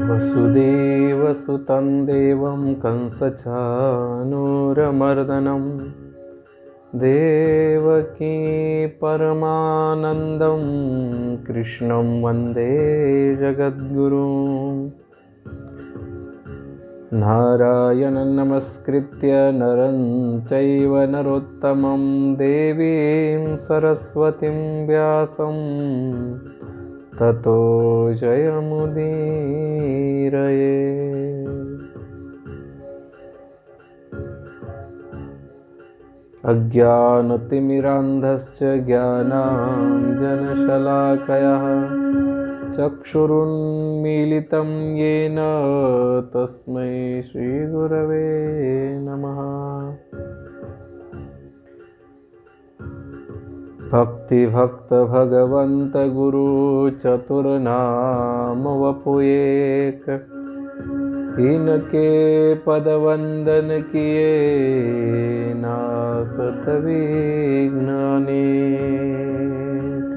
वसुदेवसुतं देवं कंसचानूरमर्दनं देवकी परमानन्दं कृष्णं वन्दे जगद्गुरुं। नारायणं नमस्कृत्य नरं चैव नरोत्तमं देवीं सरस्वतीं व्यासं ततो जयमुदीरये। अज्ञानतिमिरान्धस्य ज्ञानाञ्जनशलाकया चक्षुरुन्मीलितं येन तस्मै श्रीगुरवे नमः। भक्तिभक्त भगवन्त गुरु चतुर्नाम वपुएक, इनके पदवंदन किए नासत विघ्न अनेक।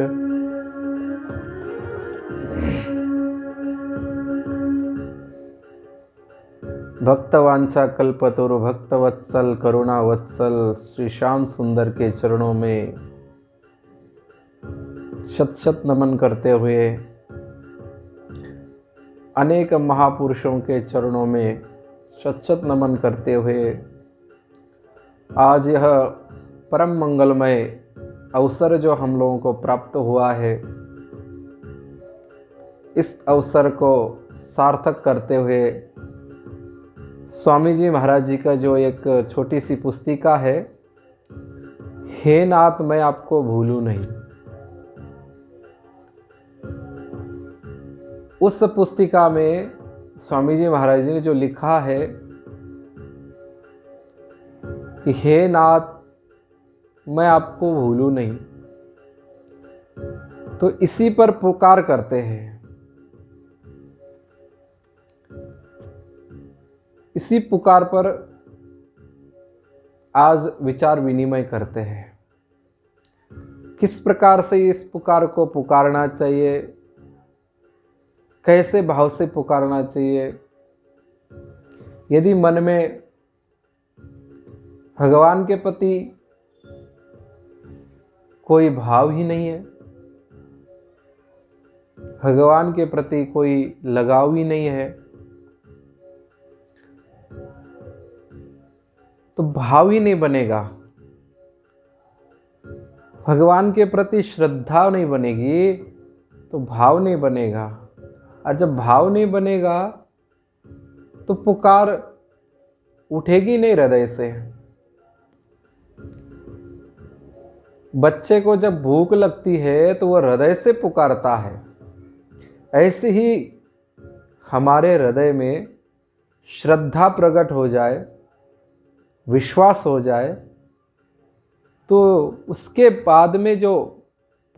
भक्तवांछा कल्पतरु भक्तवत्सल करुणावत्सल श्री श्याम सुंदर के चरणों में शत शत नमन करते हुए, अनेक महापुरुषों के चरणों में शत शत नमन करते हुए, आज यह परम मंगलमय अवसर जो हम लोगों को प्राप्त हुआ है, इस अवसर को सार्थक करते हुए स्वामी जी महाराज जी का जो एक छोटी सी पुस्तिका है, हे नाथ मैं आपको भूलूं नहीं, उस पुस्तिका में स्वामी जी महाराज जी ने जो लिखा है कि हे नाथ मैं आपको भूलूं नहीं, तो इसी पर पुकार करते हैं, इसी पुकार पर आज विचार विनिमय करते हैं। किस प्रकार से इस पुकार को पुकारना चाहिए, कैसे भाव से पुकारना चाहिए। यदि मन में भगवान के प्रति कोई भाव ही नहीं है, भगवान के प्रति कोई लगाव ही नहीं है, तो भाव ही नहीं बनेगा, भगवान के प्रति श्रद्धा नहीं बनेगी तो भाव नहीं बनेगा, और जब भाव नहीं बनेगा तो पुकार उठेगी नहीं हृदय से। बच्चे को जब भूख लगती है तो वह हृदय से पुकारता है, ऐसे ही हमारे हृदय में श्रद्धा प्रकट हो जाए, विश्वास हो जाए, तो उसके बाद में जो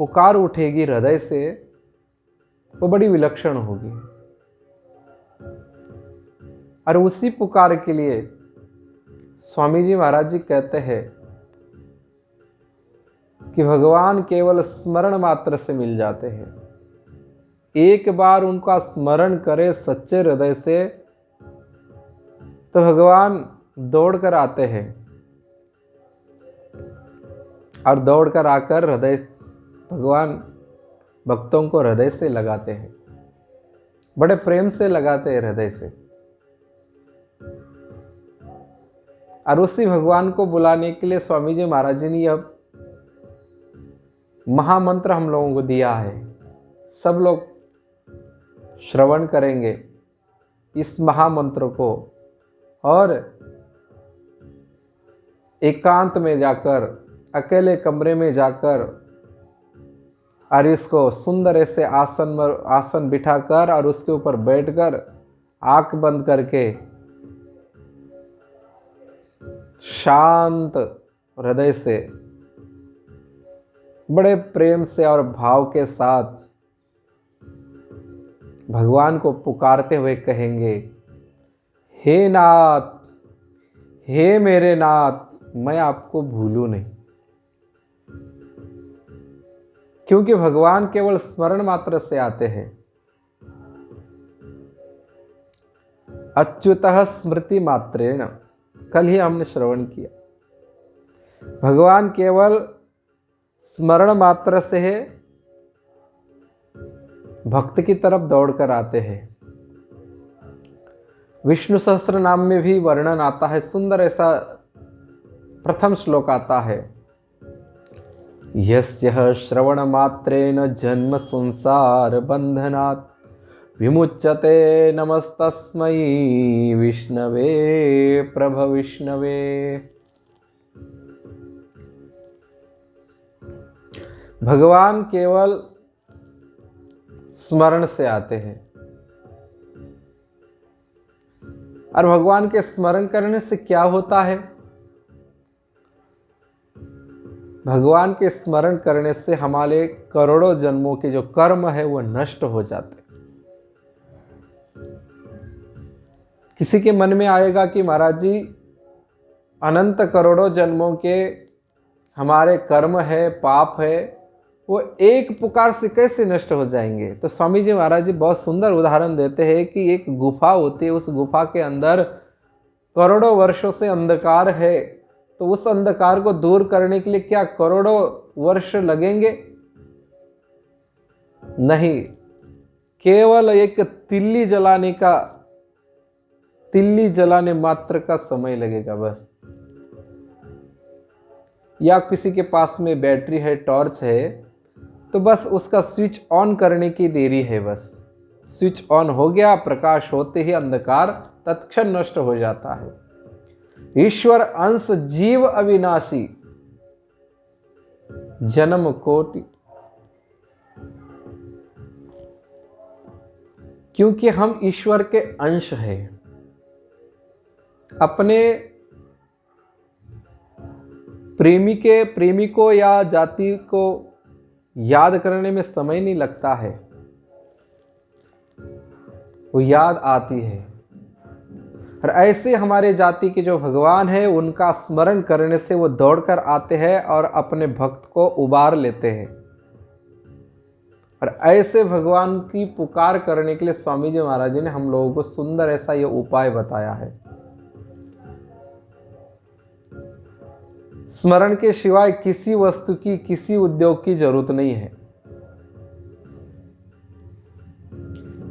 पुकार उठेगी हृदय से वो बड़ी विलक्षण होगी। और उसी पुकार के लिए स्वामी जी महाराज जी कहते हैं कि भगवान केवल स्मरण मात्र से मिल जाते हैं। एक बार उनका स्मरण करे सच्चे हृदय से तो भगवान दौड़कर आते हैं, और दौड़कर आकर हृदय भगवान भक्तों को हृदय से लगाते हैं, बड़े प्रेम से लगाते हैं हृदय से। और उसी भगवान को बुलाने के लिए स्वामी जी महाराज जी ने यह महामंत्र हम लोगों को दिया है। सब लोग श्रवण करेंगे इस महामंत्र को, और एकांत में जाकर, अकेले कमरे में जाकर, और इसको सुंदर ऐसे आसन बिठाकर और उसके ऊपर बैठकर आंख बंद करके शांत हृदय से बड़े प्रेम से और भाव के साथ भगवान को पुकारते हुए कहेंगे, हे नाथ, हे मेरे नाथ, मैं आपको भूलूं नहीं। क्योंकि भगवान केवल स्मरण मात्र से आते हैं। अच्युतः स्मृति मात्रेण, कल ही हमने श्रवण किया, भगवान केवल स्मरण मात्र से भक्त की तरफ दौड़कर आते हैं। विष्णु सहस्त्र नाम में भी वर्णन आता है, सुंदर ऐसा प्रथम श्लोक आता है, यस्य श्रवण मात्रेण जन्म संसार बंधनात् विमुच्यते नमस्तस्मै विष्णवे प्रभविष्णवे। भगवान केवल स्मरण से आते हैं, और भगवान के स्मरण करने से क्या होता है? भगवान के स्मरण करने से हमारे करोड़ों जन्मों के जो कर्म है वो नष्ट हो जाते। किसी के मन में आएगा कि महाराज जी अनंत करोड़ों जन्मों के हमारे कर्म है, पाप है, वो एक पुकार से कैसे नष्ट हो जाएंगे? तो स्वामी जी महाराज जी बहुत सुंदर उदाहरण देते हैं कि एक गुफा होती है, उस गुफा के अंदर करोड़ों वर्षों से अंधकार है, तो उस अंधकार को दूर करने के लिए क्या करोड़ों वर्ष लगेंगे? नहीं, केवल एक तिल्ली जलाने मात्र का समय लगेगा बस। या किसी के पास में बैटरी है, टॉर्च है, तो बस उसका स्विच ऑन करने की देरी है, बस स्विच ऑन हो गया, प्रकाश होते ही अंधकार तत्क्षण नष्ट हो जाता है। ईश्वर अंश जीव अविनाशी, जन्म कोटि, क्योंकि हम ईश्वर के अंश हैं। अपने प्रेमी को या जाति को याद करने में समय नहीं लगता है, वो याद आती है। और ऐसे हमारे जाति के जो भगवान है, उनका स्मरण करने से वो दौड़कर आते हैं और अपने भक्त को उबार लेते हैं। और ऐसे भगवान की पुकार करने के लिए स्वामी जी महाराज जी ने हम लोगों को सुंदर ऐसा ये उपाय बताया है। स्मरण के सिवाय किसी वस्तु की, किसी उद्योग की जरूरत नहीं है।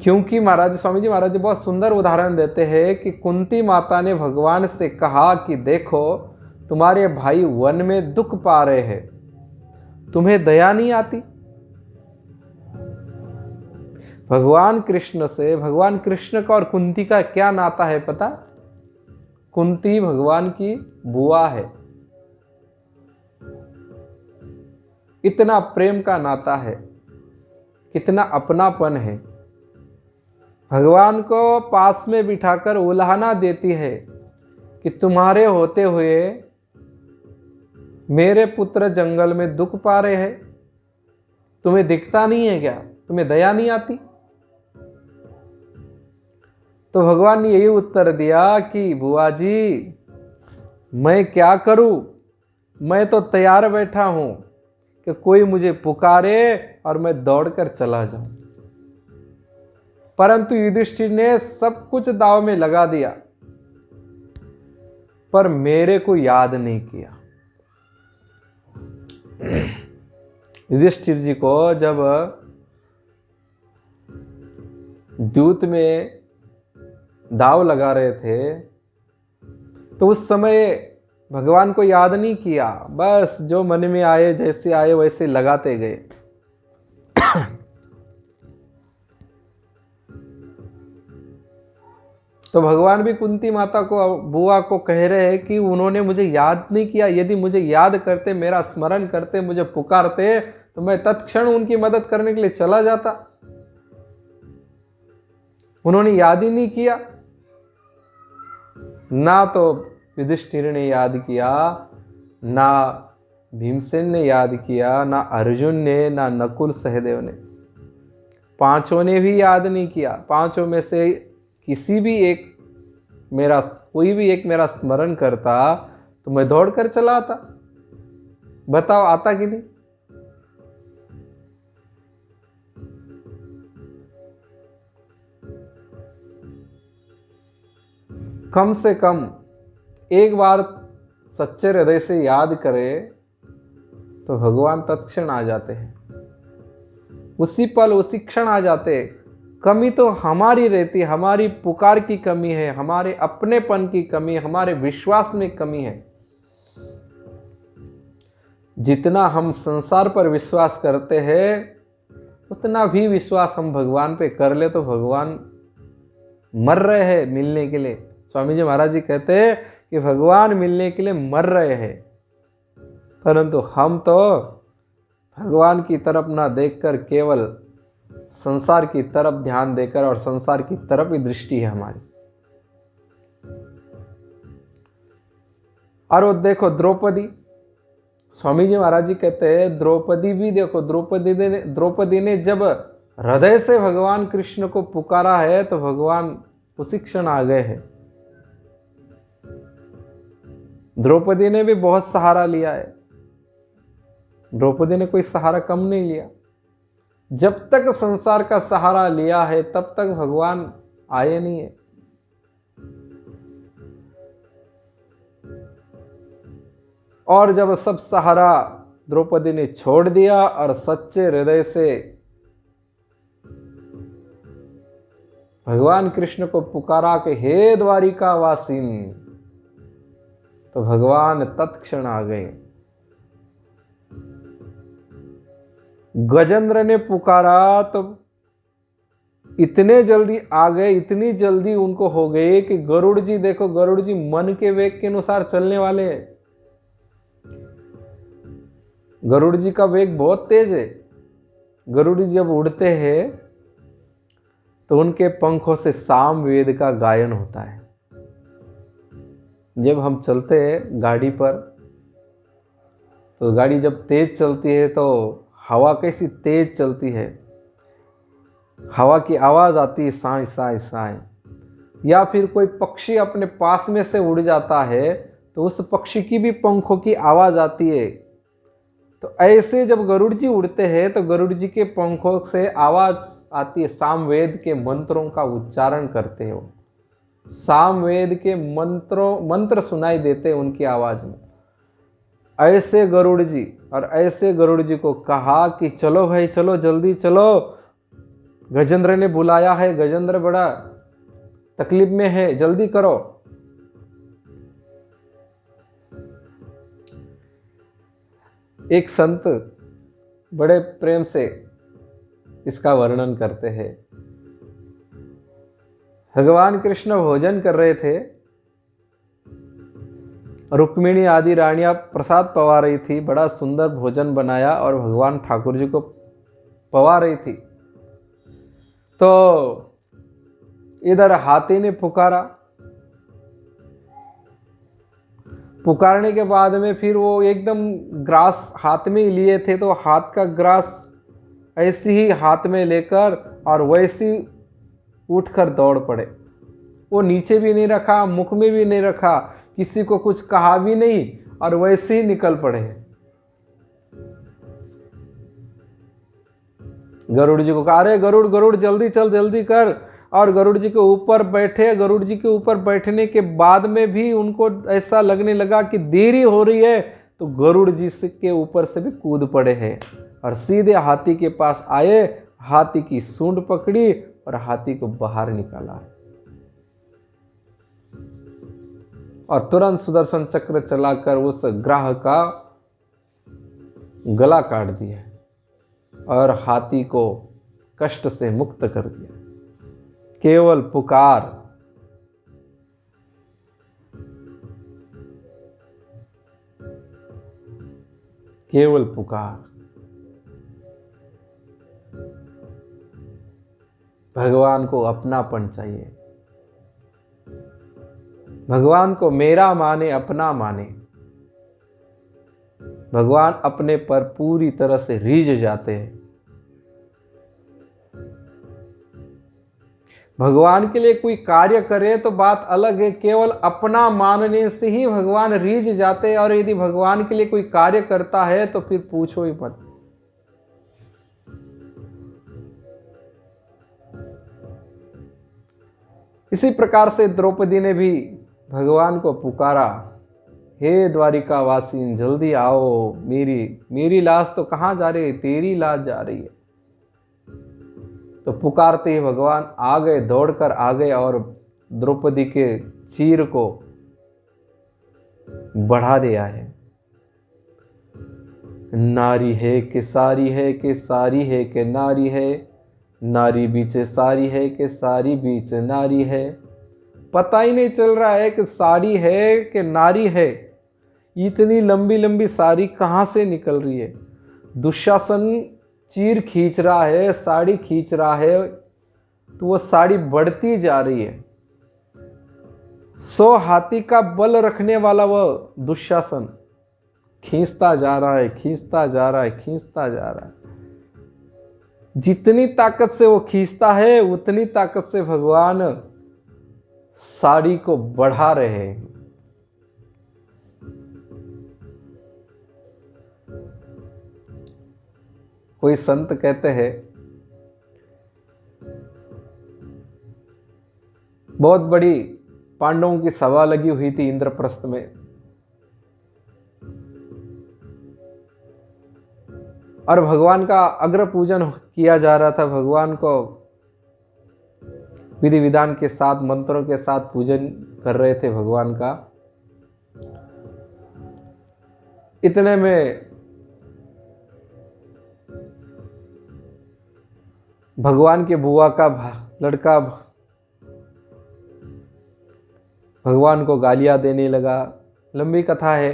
क्योंकि स्वामी जी महाराज जी बहुत सुंदर उदाहरण देते हैं कि कुंती माता ने भगवान से कहा कि देखो तुम्हारे भाई वन में दुख पा रहे हैं, तुम्हें दया नहीं आती? भगवान कृष्ण का और कुंती का क्या नाता है पता? कुंती भगवान की बुआ है। इतना प्रेम का नाता है, कितना अपनापन है। भगवान को पास में बिठाकर उलाहना देती है कि तुम्हारे होते हुए मेरे पुत्र जंगल में दुख पा रहे हैं, तुम्हें दिखता नहीं है क्या? तुम्हें दया नहीं आती? तो भगवान ने यही उत्तर दिया कि बुआ जी मैं क्या करूं, मैं तो तैयार बैठा हूं कि कोई मुझे पुकारे और मैं दौड़कर चला जाऊं। परंतु युधिष्ठिर ने सब कुछ दांव में लगा दिया, पर मेरे को याद नहीं किया। युधिष्ठिर जी को जब दूत में दांव लगा रहे थे, तो उस समय भगवान को याद नहीं किया, बस जो मन में आए, जैसे आए वैसे लगाते गए। तो भगवान भी कुंती माता को, बुआ को कह रहे हैं कि उन्होंने मुझे याद नहीं किया। यदि मुझे याद करते, मेरा स्मरण करते, मुझे पुकारते, तो मैं तत्क्षण उनकी मदद करने के लिए चला जाता। उन्होंने याद ही नहीं किया। ना तो युधिष्ठिर ने याद किया, ना भीमसेन ने याद किया, ना अर्जुन ने, ना नकुल सहदेव ने, पांचों ने भी याद नहीं किया। पांचों में से कोई भी एक मेरा स्मरण करता तो मैं दौड़कर चला आता। बताओ आता कि नहीं? कम से कम एक बार सच्चे हृदय से याद करे तो भगवान तत्क्षण आ जाते हैं, उसी पल उसी क्षण आ जाते। कमी तो हमारी रहती, हमारी पुकार की कमी है, हमारे अपनेपन की कमी, हमारे विश्वास में कमी है। जितना हम संसार पर विश्वास करते हैं उतना भी विश्वास हम भगवान पे कर ले तो भगवान मर रहे हैं मिलने के लिए। स्वामी जी महाराज जी कहते हैं कि भगवान मिलने के लिए मर रहे हैं, परंतु हम तो भगवान की तरफ ना देखकर केवल संसार की तरफ ध्यान देकर, और संसार की तरफ ही दृष्टि है हमारी। और वो देखो द्रौपदी, स्वामी जी महाराज जी कहते हैं द्रौपदी भी देखो, द्रौपदी ने जब हृदय से भगवान कृष्ण को पुकारा है तो भगवान उसी क्षण आ गए हैं। द्रौपदी ने भी बहुत सहारा लिया है, द्रौपदी ने कोई सहारा कम नहीं लिया। जब तक संसार का सहारा लिया है तब तक भगवान आए नहीं है। और जब सब सहारा द्रौपदी ने छोड़ दिया और सच्चे हृदय से भगवान कृष्ण को पुकारा कि हे द्वारिका वासिन, तो भगवान तत्क्षण आ गए। गजेंद्र ने पुकारा तो इतने जल्दी आ गए, इतनी जल्दी उनको हो गए कि गरुड़ जी देखो, गरुड़ जी मन के वेग के अनुसार चलने वाले हैं। गरुड़ जी का वेग बहुत तेज है। गरुड़ जी जब उड़ते हैं तो उनके पंखों से साम वेद का गायन होता है। जब हम चलते हैं गाड़ी पर तो गाड़ी जब तेज चलती है तो हवा कैसी तेज चलती है, हवा की आवाज आती है साए साए साए। या फिर कोई पक्षी अपने पास में से उड़ जाता है तो उस पक्षी की भी पंखों की आवाज आती है। तो ऐसे जब गरुड़ जी उड़ते हैं तो गरुड़ जी के पंखों से आवाज आती है, सामवेद के मंत्रों का उच्चारण करते हैं वो, सामवेद के मंत्र सुनाई देते हैं उनकी आवाज में। ऐसे गरुड़ जी, और ऐसे गरुड़ जी को कहा कि चलो भाई चलो, जल्दी चलो, गजेंद्र ने बुलाया है, गजेंद्र बड़ा तकलीफ में है, जल्दी करो। एक संत बड़े प्रेम से इसका वर्णन करते हैं। भगवान कृष्ण भोजन कर रहे थे, रुक्मिणी आदि रानियां प्रसाद पवा रही थी, बड़ा सुंदर भोजन बनाया और भगवान ठाकुर जी को पवा रही थी। तो इधर हाथी ने पुकारा, पुकारने के बाद में फिर वो एकदम ग्रास हाथ में ही लिए थे, तो हाथ का ग्रास ऐसी ही हाथ में लेकर और वैसी उठकर दौड़ पड़े। वो नीचे भी नहीं रखा, मुख में भी नहीं रखा, किसी को कुछ कहा भी नहीं, और वैसे ही निकल पड़े। गरुड़ जी को कहा, अरे गरुड़ गरुड़ जल्दी चल, जल्दी कर। और गरुड़ जी के ऊपर बैठे। गरुड़ जी के ऊपर बैठने के बाद में भी उनको ऐसा लगने लगा कि देरी हो रही है, तो गरुड़ जी के ऊपर से भी कूद पड़े हैं और सीधे हाथी के पास आए, हाथी की सूंड पकड़ी और हाथी को बाहर निकाला और तुरंत सुदर्शन चक्र चलाकर उस ग्राह का गला काट दिया और हाथी को कष्ट से मुक्त कर दिया। केवल पुकार, केवल पुकार। भगवान को अपनापन चाहिए, भगवान को मेरा माने, अपना माने। भगवान अपने पर पूरी तरह से रीझ जाते हैं। भगवान के लिए कोई कार्य करे तो बात अलग है, केवल अपना मानने से ही भगवान रीझ जाते हैं। और यदि भगवान के लिए कोई कार्य करता है तो फिर पूछो ही मत। इसी प्रकार से द्रौपदी ने भी भगवान को पुकारा, हे द्वारिका वासी जल्दी आओ, मेरी लाश तो कहाँ जा रही है, तेरी लाश जा रही है। तो पुकारते ही भगवान आ गए, दौड़कर आ गए और द्रौपदी के चीर को बढ़ा दिया है। नारी है कि सारी है, कि सारी है कि नारी है, नारी बीच सारी है कि सारी बीच नारी है। पता ही नहीं चल रहा है कि साड़ी है कि नारी है। इतनी लंबी लंबी साड़ी कहाँ से निकल रही है। दुशासन चीर खींच रहा है, साड़ी खींच रहा है, तो वो साड़ी बढ़ती जा रही है। 100 हाथी का बल रखने वाला वह दुशासन खींचता जा रहा है, खींचता जा रहा है, खींचता जा रहा है। जितनी ताकत से वो खींचता है उतनी ताकत से भगवान साड़ी को बढ़ा रहे हैं। कोई संत कहते हैं, बहुत बड़ी पांडवों की सभा लगी हुई थी इंद्रप्रस्थ में, और भगवान का अग्र पूजन किया जा रहा था। भगवान को विधि विधान के साथ, मंत्रों के साथ पूजन कर रहे थे भगवान का। इतने में भगवान के बुआ का लड़का भगवान को गालियां देने लगा। लंबी कथा है।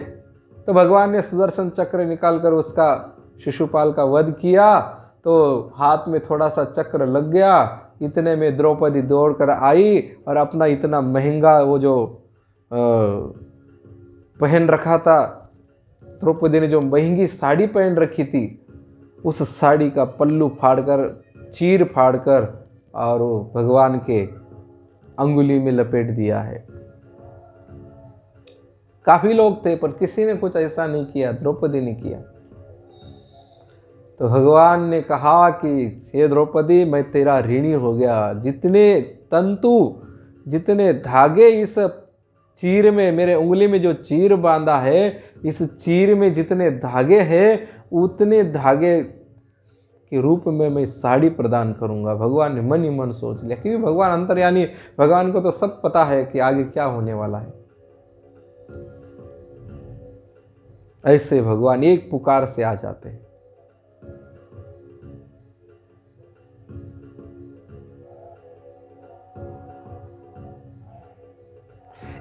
तो भगवान ने सुदर्शन चक्र निकालकर उसका शिशुपाल का वध किया, तो हाथ में थोड़ा सा चक्र लग गया। इतने में द्रौपदी दौड़कर आई और अपना इतना महंगा वो जो पहन रखा था, द्रौपदी ने जो महंगी साड़ी पहन रखी थी, उस साड़ी का पल्लू फाड़कर, चीर फाड़कर और वो भगवान के अंगुली में लपेट दिया है। काफी लोग थे पर किसी ने कुछ ऐसा नहीं किया, द्रौपदी ने किया। तो भगवान ने कहा कि हे द्रौपदी, मैं तेरा ऋणी हो गया। जितने तंतु, जितने धागे इस चीर में, मेरे उंगली में जो चीर बांधा है, इस चीर में जितने धागे हैं, उतने धागे के रूप में मैं साड़ी प्रदान करूंगा। भगवान ने मन ही मन सोच लिया, क्योंकि भगवान अंतर्यामी, भगवान को तो सब पता है कि आगे क्या होने वाला है। ऐसे भगवान एक पुकार से आ जाते हैं।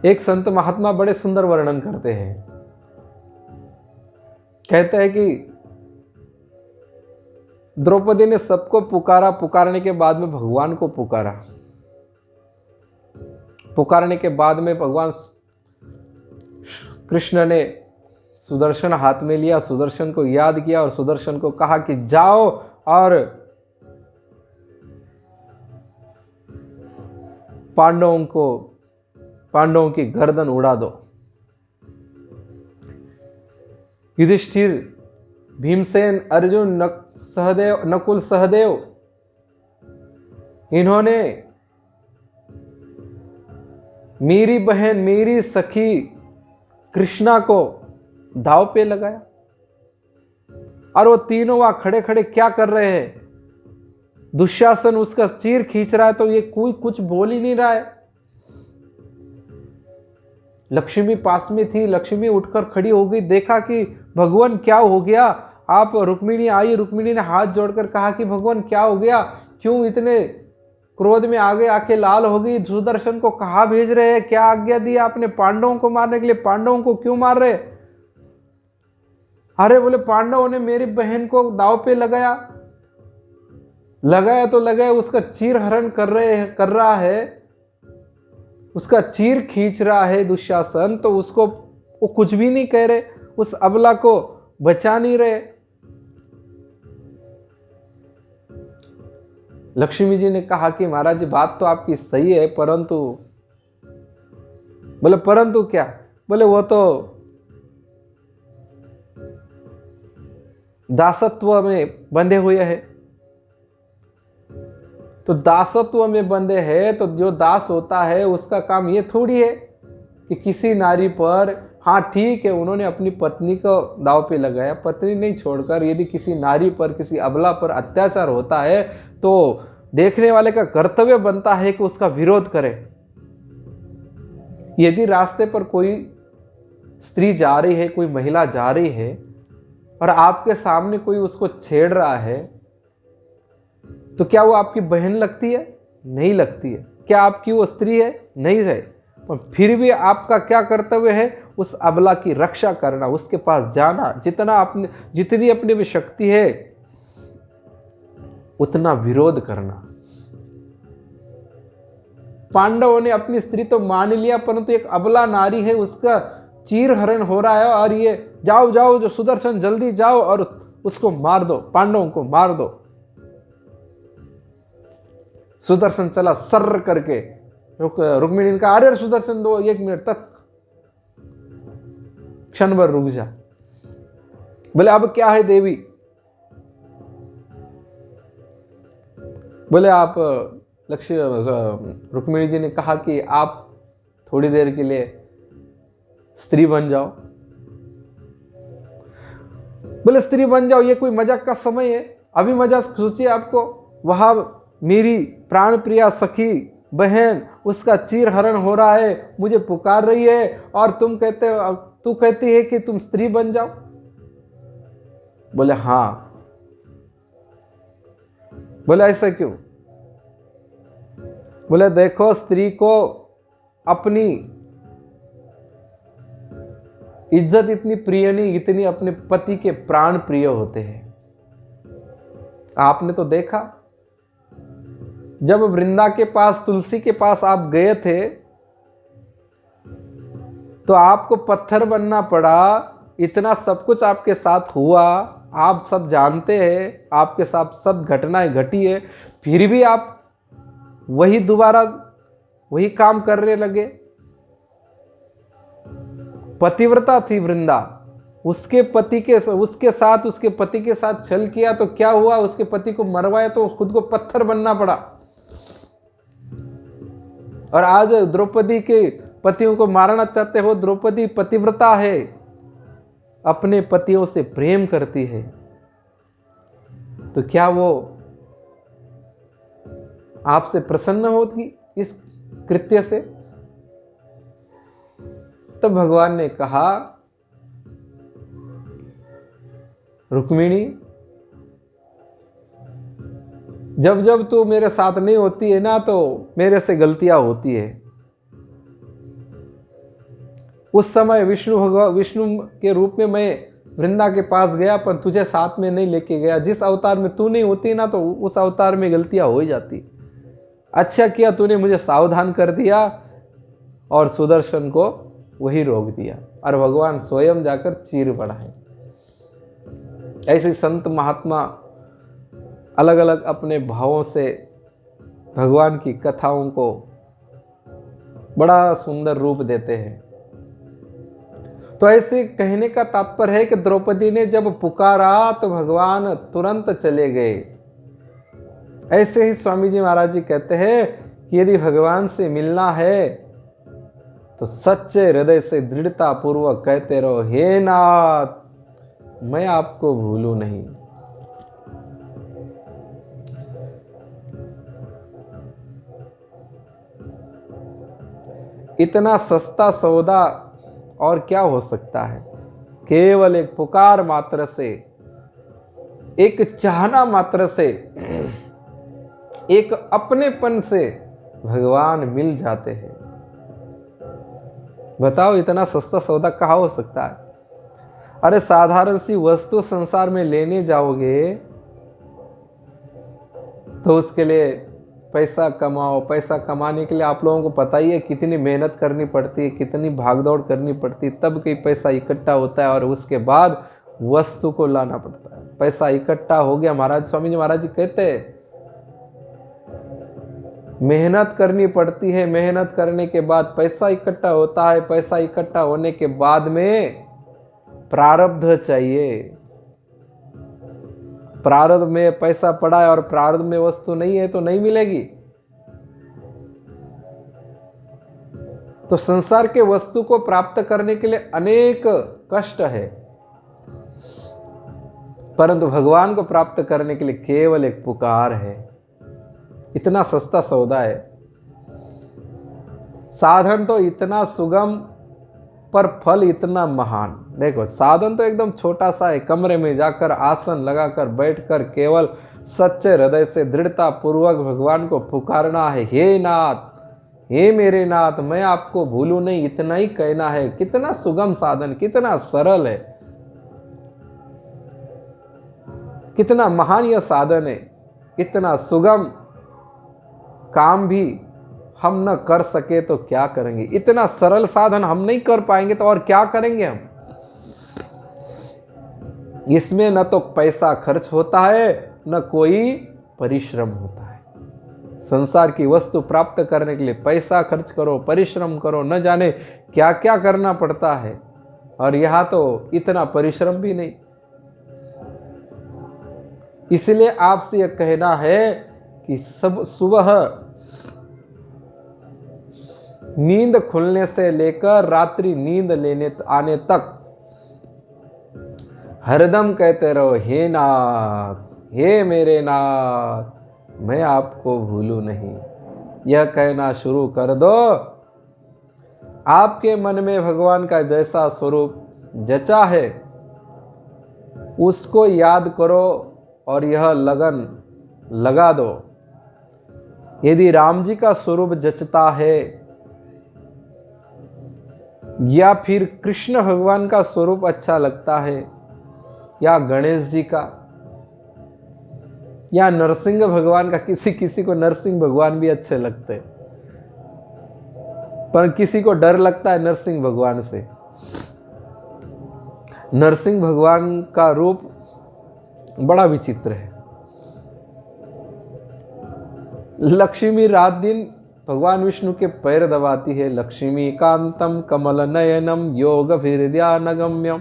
एक संत महात्मा बड़े सुंदर वर्णन करते हैं। कहते हैं कि द्रौपदी ने सबको पुकारा, पुकारने के बाद में भगवान को पुकारा। पुकारने के बाद में भगवान कृष्ण ने सुदर्शन हाथ में लिया, सुदर्शन को याद किया और सुदर्शन को कहा कि जाओ और पांडवों की गर्दन उड़ा दो। युधिष्ठिर, भीमसेन, अर्जुन, नकुल सहदेव, इन्होंने मेरी बहन, मेरी सखी कृष्णा को दांव पे लगाया। और वो तीनों वहां खड़े खड़े क्या कर रहे हैं? दुशासन उसका चीर खींच रहा है, तो ये कोई कुछ बोल ही नहीं रहा है। लक्ष्मी पास में थी, लक्ष्मी उठकर खड़ी हो गई, देखा कि भगवान क्या हो गया। आप रुक्मिणी आई, रुक्मिणी ने हाथ जोड़कर कहा कि भगवान क्या हो गया, क्यों इतने क्रोध में आगे आके लाल हो गई, सुदर्शन को कहाँ भेज रहे हैं, क्या आज्ञा दी आपने पांडवों को मारने के लिए, पांडवों को क्यों मार रहे? अरे बोले पांडवों ने मेरी बहन को दांव पे लगाया तो लगाया, उसका चीर हरण कर रहा है, उसका चीर खींच रहा है दुशासन, तो उसको वो कुछ भी नहीं कह रहे, उस अबला को बचा नहीं रहे। लक्ष्मी जी ने कहा कि महाराज जी बात तो आपकी सही है, परंतु, बोले परंतु क्या? बोले वो तो दासत्व में बंधे हुए हैं, तो दासत्व में बंधे हैं, तो जो दास होता है उसका काम ये थोड़ी है कि किसी नारी पर, हाँ ठीक है उन्होंने अपनी पत्नी को दाव पे लगाया, पत्नी नहीं छोड़कर यदि किसी नारी पर, किसी अबला पर अत्याचार होता है तो देखने वाले का कर्तव्य बनता है कि उसका विरोध करे। यदि रास्ते पर कोई स्त्री जा रही है, कोई महिला जा रही है और आपके सामने कोई उसको छेड़ रहा है, तो क्या वो आपकी बहन लगती है? नहीं लगती है। क्या आपकी वो स्त्री है? नहीं है। पर फिर भी आपका क्या कर्तव्य है? उस अबला की रक्षा करना, उसके पास जाना, जितनी अपने में शक्ति है उतना विरोध करना। पांडवों ने अपनी स्त्री तो मान लिया, परंतु एक अबला नारी है, उसका चीर हरण हो रहा है और ये जाओ जाओ जो सुदर्शन जल्दी जाओ और उसको मार दो, पांडवों को मार दो। सुदर्शन चला सर्र करके, रुक्मिणी ने कहा अरे सुदर्शन दो 1 मिनट तक, क्षण भर रुक जा। बोले अब क्या है देवी? बोले आप रुक्मिणी जी ने कहा कि आप थोड़ी देर के लिए स्त्री बन जाओ। बोले स्त्री बन जाओ, ये कोई मजाक का समय है? अभी मजाक सोचिए आपको, वहां मेरी प्राण प्रिया सखी बहन, उसका चीर हरण हो रहा है, मुझे पुकार रही है और तू कहती है कि तुम स्त्री बन जाओ। बोले हाँ। बोले ऐसा क्यों? बोले देखो, स्त्री को अपनी इज्जत इतनी प्रिय नहीं, इतनी अपने पति के प्राण प्रिय होते हैं। आपने तो देखा, जब वृंदा के पास, तुलसी के पास आप गए थे तो आपको पत्थर बनना पड़ा, इतना सब कुछ आपके साथ हुआ, आप सब जानते हैं, आपके साथ सब घटनाएं घटी है, फिर भी आप दोबारा वही काम करने लगे। पतिव्रता थी वृंदा, उसके पति के साथ छल किया तो क्या हुआ? उसके पति को मरवाया तो खुद को पत्थर बनना पड़ा। और आज द्रौपदी के पतियों को मारना चाहते हो। द्रौपदी पतिव्रता है, अपने पतियों से प्रेम करती है, तो क्या वो आपसे प्रसन्न होगी इस कृत्य से? तो भगवान ने कहा रुक्मिणी, जब जब तू मेरे साथ नहीं होती है ना, तो मेरे से गलतियां होती है। उस समय विष्णु के रूप में मैं वृंदा के पास गया, पर तुझे साथ में नहीं लेके गया। जिस अवतार में तू नहीं होती ना, तो उस अवतार में गलतियां हो ही जाती। अच्छा किया तूने मुझे सावधान कर दिया और सुदर्शन को वही रोक दिया, और भगवान स्वयं जाकर चीर बढ़ाए। ऐसे संत महात्मा अलग अलग अपने भावों से भगवान की कथाओं को बड़ा सुंदर रूप देते हैं। तो ऐसे कहने का तात्पर्य है कि द्रौपदी ने जब पुकारा तो भगवान तुरंत चले गए। ऐसे ही स्वामी जी महाराज जी कहते हैं कि यदि भगवान से मिलना है तो सच्चे हृदय से दृढ़ता पूर्वक कहते रहो, हे नाथ मैं आपको भूलूं नहीं। इतना सस्ता सौदा और क्या हो सकता है? केवल एक पुकार मात्र से, एक चाहना मात्र से, एक अपनेपन से भगवान मिल जाते हैं। बताओ इतना सस्ता सौदा कहाँ हो सकता है? अरे साधारण सी वस्तु संसार में लेने जाओगे तो उसके लिए पैसा कमाओ। पैसा कमाने के लिए आप लोगों को पता ही है कितनी मेहनत करनी पड़ती है, कितनी भागदौड़ करनी पड़ती है, तब कोई पैसा इकट्ठा होता है और उसके बाद वस्तु को लाना पड़ता है। पैसा इकट्ठा हो गया, महाराज स्वामी जी महाराज जी कहते हैं मेहनत करनी पड़ती है, मेहनत करने के बाद पैसा इकट्ठा होता है, पैसा इकट्ठा होने के बाद में प्रारब्ध चाहिए। प्रारब्ध में पैसा पड़ा है और प्रारब्ध में वस्तु नहीं है तो नहीं मिलेगी। तो संसार के वस्तु को प्राप्त करने के लिए अनेक कष्ट है, परंतु भगवान को प्राप्त करने के लिए केवल एक पुकार है। इतना सस्ता सौदा है। साधन तो इतना सुगम पर फल इतना महान। देखो साधन तो एकदम छोटा सा है, कमरे में जाकर आसन लगाकर बैठकर केवल सच्चे हृदय से दृढ़ता पूर्वक भगवान को पुकारना है, हे नाथ, हे मेरे नाथ, मैं आपको भूलूं नहीं, इतना ही कहना है। कितना सुगम साधन, कितना सरल है, कितना महान यह साधन है। इतना सुगम काम भी हम न कर सके तो क्या करेंगे। इतना सरल साधन हम नहीं कर पाएंगे तो और क्या करेंगे हम। इसमें न तो पैसा खर्च होता है न कोई परिश्रम होता है। संसार की वस्तु प्राप्त करने के लिए पैसा खर्च करो, परिश्रम करो, न जाने क्या क्या करना पड़ता है, और यहां तो इतना परिश्रम भी नहीं। इसलिए आपसे यह कहना है कि सब सुबह नींद खुलने से लेकर रात्रि नींद लेने आने तक हरदम कहते रहो, हे नाथ, हे मेरे नाथ, मैं आपको भूलूं नहीं। यह कहना शुरू कर दो। आपके मन में भगवान का जैसा स्वरूप जचा है उसको याद करो और यह लगन लगा दो। यदि राम जी का स्वरूप जचता है या फिर कृष्ण भगवान का स्वरूप अच्छा लगता है या गणेश जी का या नरसिंह भगवान का, किसी किसी को नरसिंह भगवान भी अच्छे लगते हैं, पर किसी को डर लगता है नरसिंह भगवान से। नरसिंह भगवान का रूप बड़ा विचित्र है। लक्ष्मी रात दिन भगवान विष्णु के पैर दबाती है। लक्ष्मी कांतम कमल नयनम योग हृदयानगम्यम।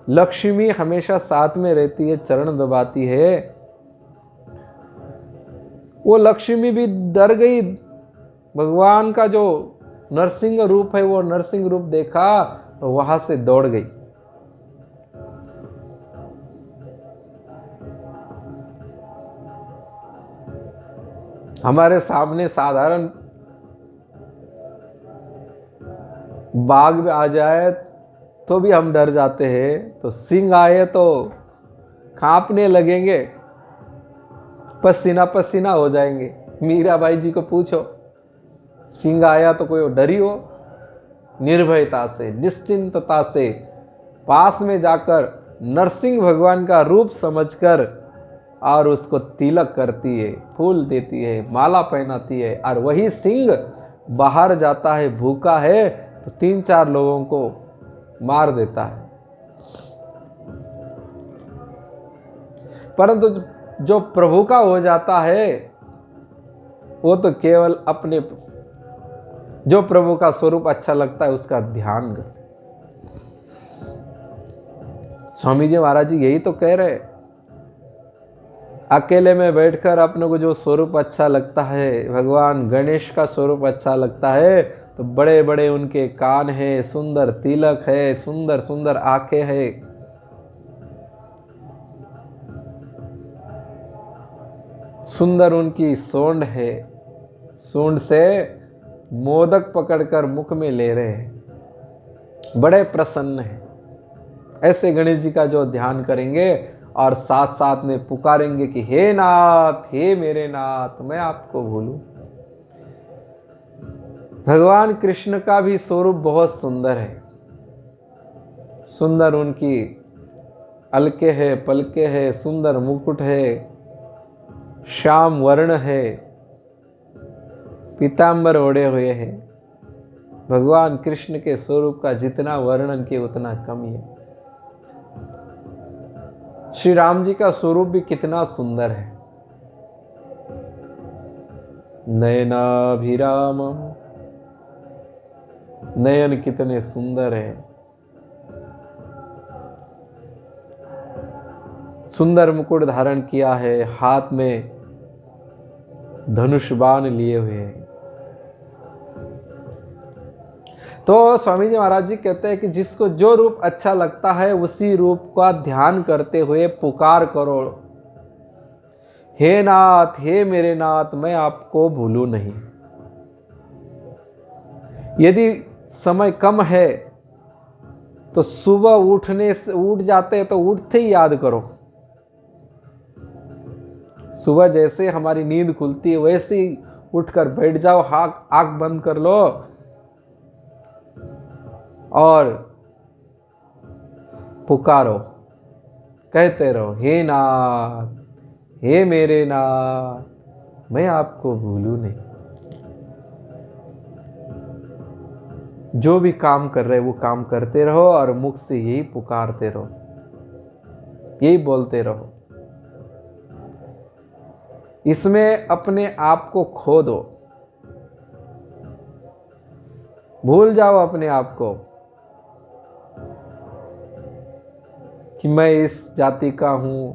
लक्ष्मी हमेशा साथ में रहती है, चरण दबाती है। वो लक्ष्मी भी डर गई। भगवान का जो नरसिंह रूप है वो नरसिंह रूप देखा तो वहां से दौड़ गई। हमारे सामने साधारण बाघ में आ जाए तो भी हम डर जाते हैं, तो सिंह आए तो कांपने लगेंगे, पसीना पसीना हो जाएंगे। मीराबाई जी को पूछो, सिंह आया तो कोई डरी हो? निर्भयता से, निश्चिंतता से पास में जाकर नरसिंह भगवान का रूप समझकर और उसको तिलक करती है, फूल देती है, माला पहनाती है। और वही सिंह बाहर जाता है, भूखा है तो 3-4 लोगों को मार देता है। परंतु जो प्रभु का हो जाता है वो तो केवल अपने, जो प्रभु का स्वरूप अच्छा लगता है उसका ध्यान करते। स्वामी जी महाराज जी यही तो कह रहे, अकेले में बैठकर अपने को जो स्वरूप अच्छा लगता है, भगवान गणेश का स्वरूप अच्छा लगता है तो बड़े बड़े उनके कान है, सुंदर तिलक है, सुंदर सुंदर आंखें है। सुंदर उनकी सूंड है, सूंड से मोदक पकड़कर मुख में ले रहे हैं, बड़े प्रसन्न हैं। ऐसे गणेश जी का जो ध्यान करेंगे और साथ साथ में पुकारेंगे कि हे नाथ, हे मेरे नाथ, मैं आपको भूलूं। भगवान कृष्ण का भी स्वरूप बहुत सुंदर है। सुंदर उनकी अलके है, पलके है, सुंदर मुकुट है, श्याम वर्ण है, पीतांबर ओढ़े हुए हैं। भगवान कृष्ण के स्वरूप का जितना वर्णन किए उतना कम ही है। श्री राम जी का स्वरूप भी कितना सुंदर है। नयनाभिराम, नयन कितने सुंदर है। सुंदर मुकुट धारण किया है, हाथ में धनुष बाण लिए हुए हैं। तो स्वामी जी महाराज जी कहते हैं कि जिसको जो रूप अच्छा लगता है उसी रूप का ध्यान करते हुए पुकार करो, हे नाथ, हे मेरे नाथ, मैं आपको भूलूं नहीं। यदि समय कम है तो सुबह उठ जाते हैं तो उठते ही याद करो। सुबह जैसे हमारी नींद खुलती है वैसे ही उठकर बैठ जाओ, आंख बंद कर लो और पुकारो, कहते रहो, हे नाथ, हे मेरे नाथ, मैं आपको भूलूं नहीं। जो भी काम कर रहे वो काम करते रहो और मुख से यही पुकारते रहो, यही बोलते रहो। इसमें अपने आप को खो दो, भूल जाओ अपने आप को कि मैं इस जाति का हूं,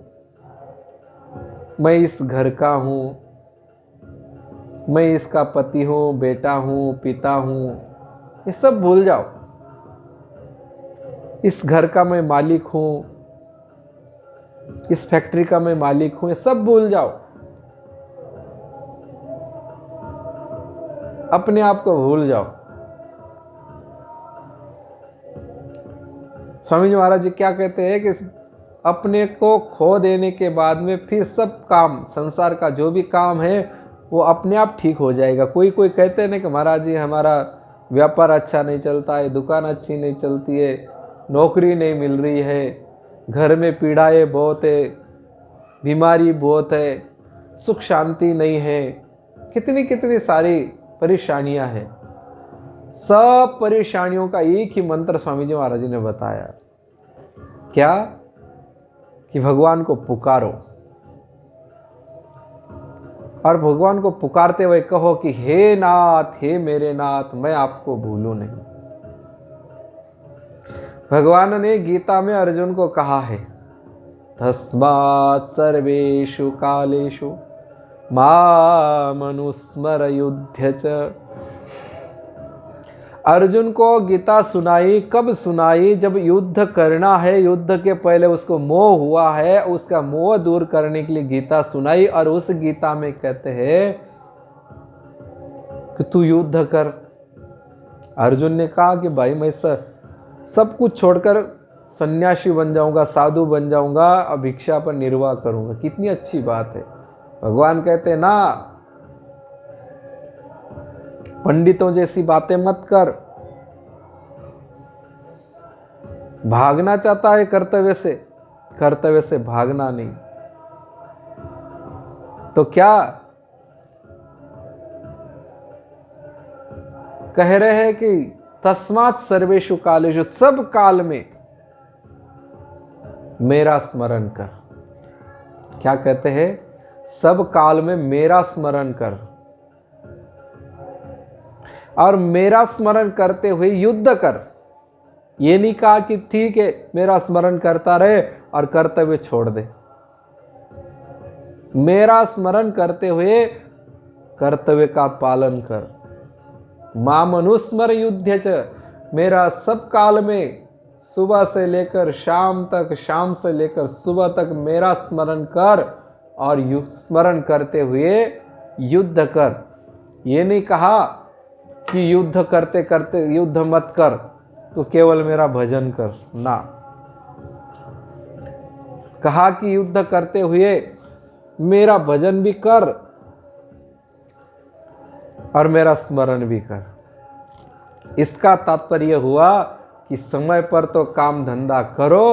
मैं इस घर का हूं, मैं इसका पति हूं, बेटा हूं, पिता हूं, ये सब भूल जाओ। इस घर का मैं मालिक हूं, इस फैक्ट्री का मैं मालिक हूं, ये सब भूल जाओ। अपने आप को भूल जाओ। स्वामी जी महाराज जी क्या कहते हैं कि अपने को खो देने के बाद में फिर सब काम, संसार का जो भी काम है वो अपने आप ठीक हो जाएगा। कोई कहते हैं ना कि महाराज जी हमारा व्यापार अच्छा नहीं चलता है, दुकान अच्छी नहीं चलती है, नौकरी नहीं मिल रही है, घर में पीड़ाएं बहुत है, बीमारी बहुत है, सुख शांति नहीं है, कितनी कितनी सारी परेशानियां हैं। सब परेशानियों का एक ही मंत्र स्वामी जी महाराज जी ने बताया, क्या? कि भगवान को पुकारो और भगवान को पुकारते हुए कहो कि हे नाथ, हे मेरे नाथ, मैं आपको भूलूं नहीं। भगवान ने गीता में अर्जुन को कहा है, तस्मात् सर्वेषु कालेषु मामनुस्मर युध्य च। अर्जुन को गीता सुनाई, कब सुनाई? जब युद्ध करना है, युद्ध के पहले उसको मोह हुआ है, उसका मोह दूर करने के लिए गीता सुनाई। और उस गीता में कहते हैं कि तू युद्ध कर। अर्जुन ने कहा कि भाई मैं सब कुछ छोड़कर सन्यासी बन जाऊंगा, साधु बन जाऊंगा और भिक्षा पर निर्वाह करूंगा। कितनी अच्छी बात है। भगवान कहते हैं ना, पंडितों जैसी बातें मत कर। भागना चाहता है कर्तव्य से भागना नहीं। तो क्या कह रहे हैं कि तस्मात् सर्वेषु कालेषु, सब काल में मेरा स्मरण कर। क्या कहते हैं? सब काल में मेरा स्मरण कर। और मेरा स्मरण करते हुए युद्ध कर। ये नहीं कहा कि ठीक है मेरा स्मरण करता रहे और कर्तव्य छोड़ दे। मेरा स्मरण करते हुए कर्तव्य का पालन कर। माम अनुस्मर युध्य च, मेरा सब काल में सुबह से लेकर शाम तक, शाम से लेकर सुबह तक मेरा स्मरण कर और स्मरण करते हुए युद्ध कर। ये नहीं कहा कि युद्ध करते करते युद्ध मत कर, तो केवल मेरा भजन कर ना। कहा कि युद्ध करते हुए मेरा भजन भी कर और मेरा स्मरण भी कर। इसका तात्पर्य हुआ कि समय पर तो काम धंधा करो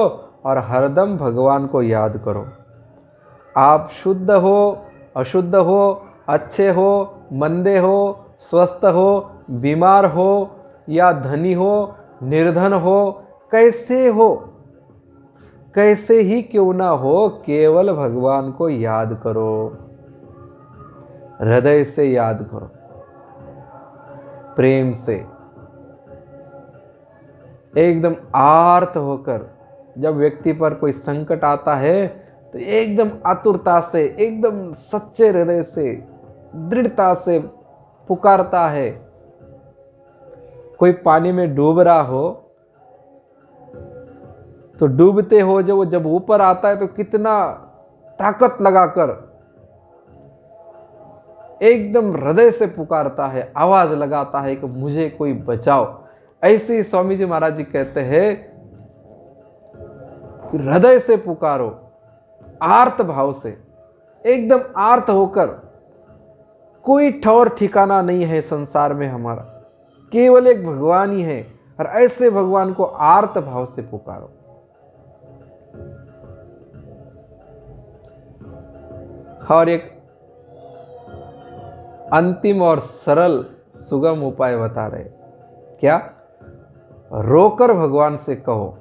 और हरदम भगवान को याद करो। आप शुद्ध हो, अशुद्ध हो, अच्छे हो, मंदे हो, स्वस्थ हो, बीमार हो या धनी हो, निर्धन हो, कैसे ही क्यों ना हो, केवल भगवान को याद करो, हृदय से याद करो, प्रेम से, एकदम आर्त होकर। जब व्यक्ति पर कोई संकट आता है तो एकदम आतुरता से, एकदम सच्चे हृदय से, दृढ़ता से पुकारता है। कोई पानी में डूब रहा हो तो डूबते हो जब ऊपर आता है तो कितना ताकत लगाकर एकदम हृदय से पुकारता है, आवाज लगाता है कि मुझे कोई बचाओ। ऐसे ही स्वामी जी महाराज जी कहते हैं कि हृदय से पुकारो, आर्त भाव से, एकदम आर्त होकर। कोई ठौर ठिकाना नहीं है संसार में हमारा, केवल एक भगवान ही है, और ऐसे भगवान को आर्त भाव से पुकारो। और एक अंतिम और सरल सुगम उपाय बता रहे, क्या? रोकर भगवान से कहो,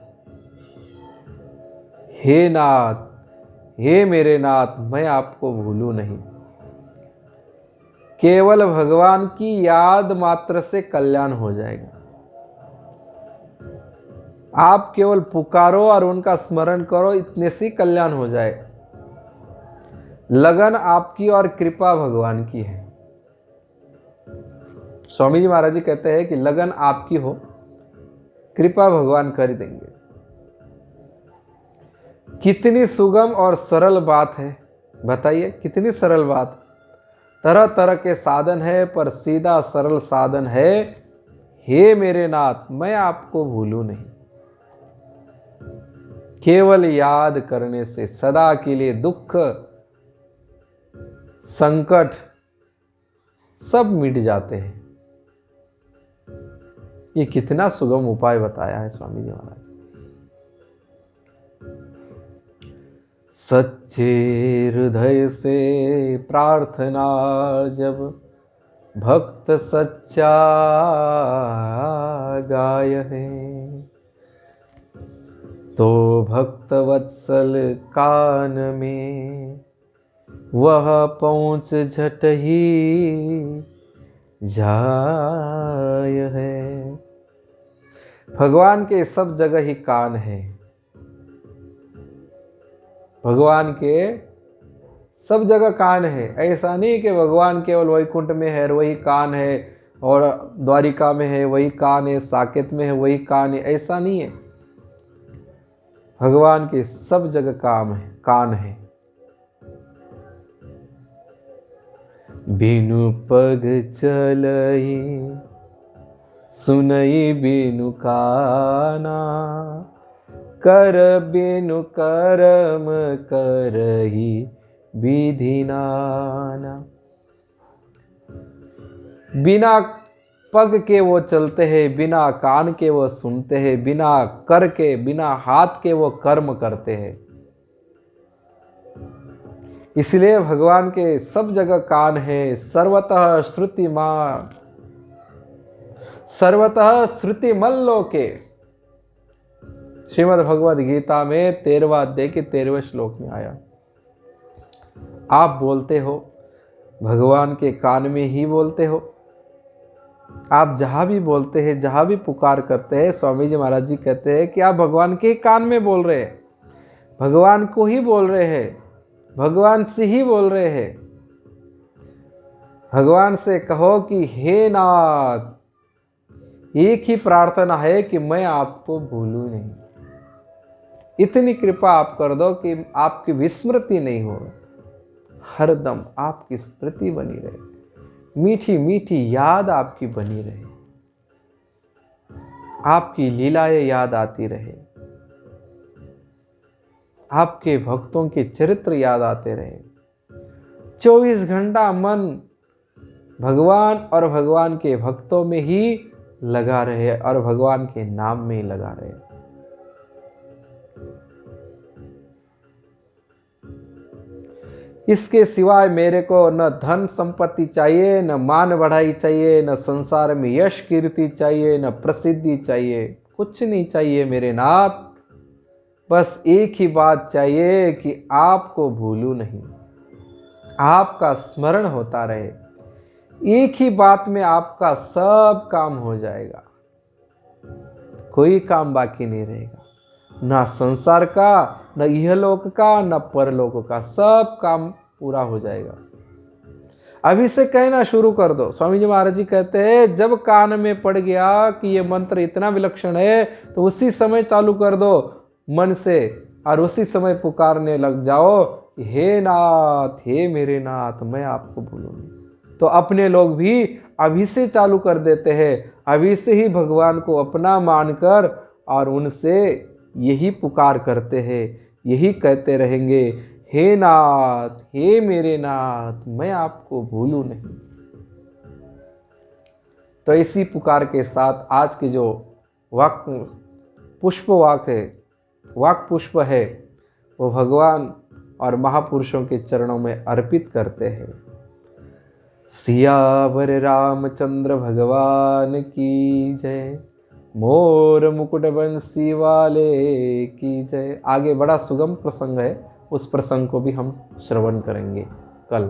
हे नाथ, हे मेरे नाथ, मैं आपको भूलूं नहीं। केवल भगवान की याद मात्र से कल्याण हो जाएगा। आप केवल पुकारो और उनका स्मरण करो, इतने से कल्याण हो जाए। लगन आपकी और कृपा भगवान की है। स्वामी जी महाराज जी कहते हैं कि लगन आपकी हो, कृपा भगवान कर देंगे। कितनी सुगम और सरल बात है, बताइए कितनी सरल बात। तरह तरह के साधन है पर सीधा सरल साधन है, हे मेरे नाथ, मैं आपको भूलूं नहीं। केवल याद करने से सदा के लिए दुख, संकट सब मिट जाते हैं। ये कितना सुगम उपाय बताया है स्वामी जी महाराज। सच्चे हृदय से प्रार्थना जब भक्त सच्चा गाय है, तो भक्त वत्सल कान में वह पहुँच झट ही जाय है। भगवान के सब जगह ही कान है। भगवान के सब जगह कान है। ऐसा नहीं कि भगवान केवल वैकुंठ में है वही कान है, और द्वारिका में है वही कान है, साकेत में है वही कान है, ऐसा नहीं है। भगवान के सब जगह कान है। बिनु पग चलई सुनई बिनु काना, कर बिनु करम करही विधि नाना। बिना पग के वो चलते हैं, बिना कान के वो सुनते हैं, बिना कर के, बिना हाथ के वो कर्म करते हैं। इसलिए भगवान के सब जगह कान है। सर्वतः श्रुतिमान, सर्वतः श्रुतिमल्लोके। श्रीमद् भगवद गीता में 13वां अध्याय के 13वें श्लोक में आया। आप बोलते हो, भगवान के कान में ही बोलते हो। आप जहां भी बोलते हैं, जहां भी पुकार करते हैं, स्वामी जी महाराज जी कहते हैं कि आप भगवान के कान में बोल रहे हैं, भगवान को ही बोल रहे हैं, भगवान से ही बोल रहे हैं। भगवान से कहो कि हे नाथ, एक ही प्रार्थना है कि मैं आपको भूलूं नहीं। इतनी कृपा आप कर दो कि आपकी विस्मृति नहीं हो, हरदम आपकी स्मृति बनी रहे, मीठी मीठी याद आपकी बनी रहे, आपकी लीलाएं याद आती रहे, आपके भक्तों के चरित्र याद आते रहे। 24 घंटा मन भगवान और भगवान के भक्तों में ही लगा रहे, और भगवान के नाम में ही लगा रहे। इसके सिवाय मेरे को न धन संपत्ति चाहिए, न मान बढ़ाई चाहिए, न संसार में यश कीर्ति चाहिए, न प्रसिद्धि चाहिए, कुछ नहीं चाहिए मेरे नाथ। बस एक ही बात चाहिए कि आपको भूलूं नहीं, आपका स्मरण होता रहे। एक ही बात में आपका सब काम हो जाएगा, कोई काम बाकी नहीं रहेगा। ना संसार का, न इहलोक का, न परलोक का, सब काम पूरा हो जाएगा। अभी से कहना शुरू कर दो। स्वामी जी महाराज जी कहते हैं जब कान में पड़ गया कि ये मंत्र इतना विलक्षण है तो उसी समय चालू कर दो मन से और उसी समय पुकारने लग जाओ कि हे नाथ, हे मेरे नाथ, मैं आपको भूलूंगी। तो अपने लोग भी अभी से चालू कर देते हैं, अभी से ही भगवान को अपना मानकर और उनसे यही पुकार करते हैं, यही कहते रहेंगे, हे नाथ, हे मेरे नाथ, मैं आपको भूलूं नहीं। तो इसी पुकार के साथ आज की जो वाक पुष्प वाक है, वाक पुष्प है, वो भगवान और महापुरुषों के चरणों में अर्पित करते हैं। सियावर रामचंद्र भगवान की जय, मोर मुकुट बंसी वाले की जय। आगे बड़ा सुगम प्रसंग है, उस प्रसंग को भी हम श्रवण करेंगे कल।